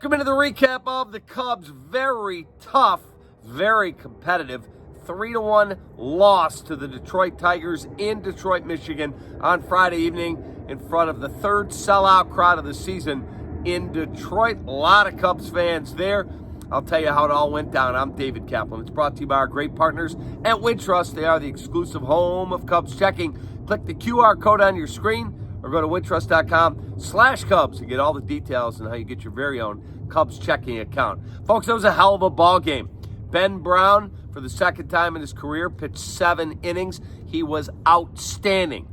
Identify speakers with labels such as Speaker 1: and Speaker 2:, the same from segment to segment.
Speaker 1: Welcome into the recap of the Cubs' very tough, very competitive 3-1 loss to the Detroit Tigers in Detroit, Michigan on Friday evening in front of the third sellout crowd of the season in Detroit. A lot of Cubs fans there. I'll tell you how it all went down. I'm David Kaplan. It's brought to you by our great partners at Wintrust. They are the exclusive home of Cubs checking. Click the QR code on your screen or go to wintrust.com/Cubs to get all the details on how you get your very own Cubs checking account. Folks, that was a hell of a ball game. Ben Brown, for the second time in his career, pitched 7 innings. He was outstanding.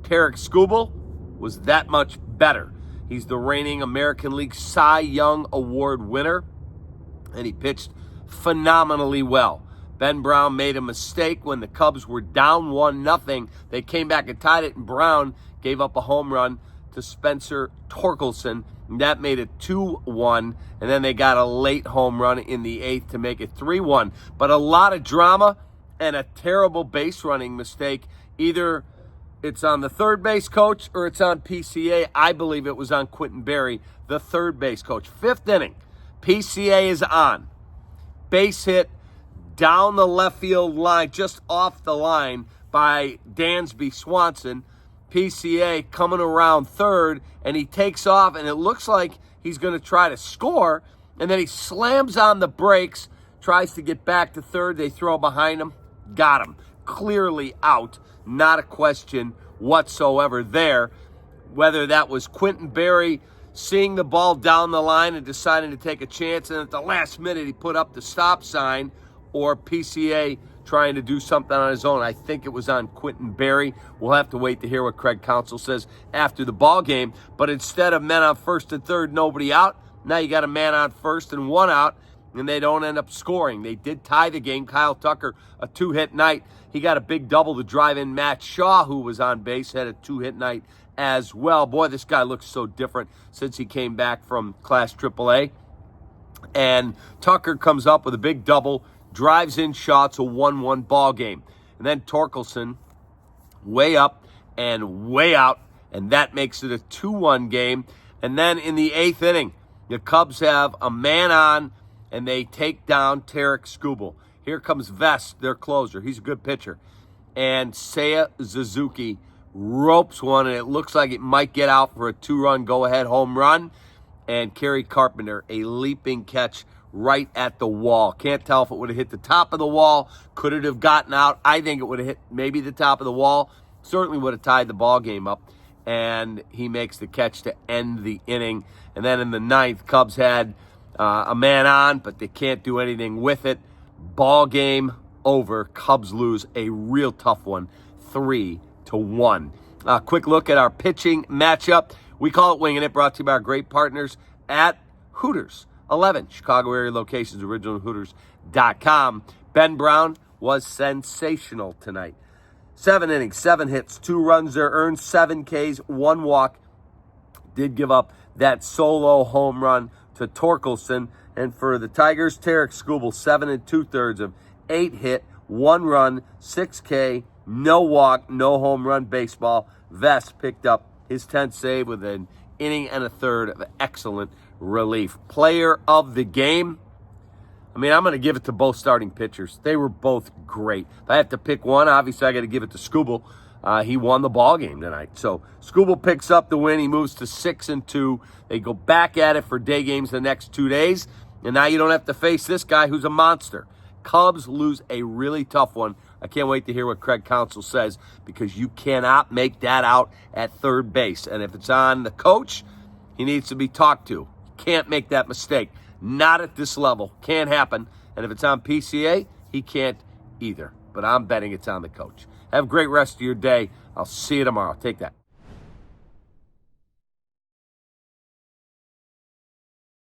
Speaker 1: Tarik Skubal was that much better. He's the reigning American League Cy Young Award winner, and he pitched phenomenally well. Ben Brown made a mistake when the Cubs were down 1-0. They came back and tied it, and Brown gave up a home run to Spencer Torkelson, and that made it 2-1, and then they got a late home run in the 8th to make it 3-1. But a lot of drama and a terrible base running mistake. Either it's on the third base coach or it's on PCA. I believe it was on Quentin Berry, the third base coach. 5th inning, PCA is on. Base hit down the left field line, just off the line by Dansby Swanson. PCA coming around third, and he takes off, and it looks like he's going to try to score, and then he slams on the brakes, tries to get back to third. They throw behind him. Got him. Clearly out. Not a question whatsoever there. Whether that was Quentin Berry seeing the ball down the line and deciding to take a chance, and at the last minute he put up the stop sign, or PCA trying to do something on his own. I think it was on Quentin Berry. We'll have to wait to hear what Craig Counsell says after the ball game. But instead of men on first and third, nobody out, now you got a man on first and 1 out, and they don't end up scoring. They did tie the game. Kyle Tucker, a 2-hit night. He got a big double to drive in Matt Shaw, who was on base, had a 2-hit night as well. Boy, this guy looks so different since he came back from Class AAA. And Tucker comes up with a big double, drives in Shaw. It's a 1-1 ball game. And then Torkelson way up and way out, and that makes it a 2-1 game. And then in the 8th inning, the Cubs have a man on, and they take down Tarik Skubal. Here comes Vest, their closer. He's a good pitcher. And Seiya Suzuki ropes one, and it looks like it might get out for a 2-run go-ahead home run. And Kerry Carpenter, a leaping catch right at the wall. Can't tell if it would have hit the top of the wall. Could it have gotten out? I think it would have hit maybe the top of the wall. Certainly would have tied the ball game up. And he makes the catch to end the inning. And then in the 9th, Cubs had a man on, but they can't do anything with it. Ball game over. Cubs lose a real tough one, 3-1. Quick look at our pitching matchup. We call it Winging It, brought to you by our great partners at Hooters. 11 Chicago area locations, originalhooters.com. Ben Brown was sensational tonight. 7 innings, 7 hits, 2 runs there, earned 7 Ks, 1 walk. Did give up that solo home run to Torkelson. And for the Tigers, Tarik Skubal, 7 2/3 of 8 hit, 1 run, 6 K, no walk, no home run baseball. Vest picked up his 10th save with an inning and a third of excellent relief. Player of the game, I mean, I'm going to give it to both starting pitchers. They were both great. If I have to pick one, obviously I got to give it to Skubal. He won the ball game tonight. So Skubal picks up the win. He moves to 6-2. They go back at it for day games the next 2 days. And now you don't have to face this guy who's a monster. Cubs lose a really tough one. I can't wait to hear what Craig Counsell says, because you cannot make that out at third base. And if it's on the coach, he needs to be talked to. Can't make that mistake. Not at this level. Can't happen. And if it's on PCA, he can't either. But I'm betting it's on the coach. Have a great rest of your day. I'll see you tomorrow. Take that.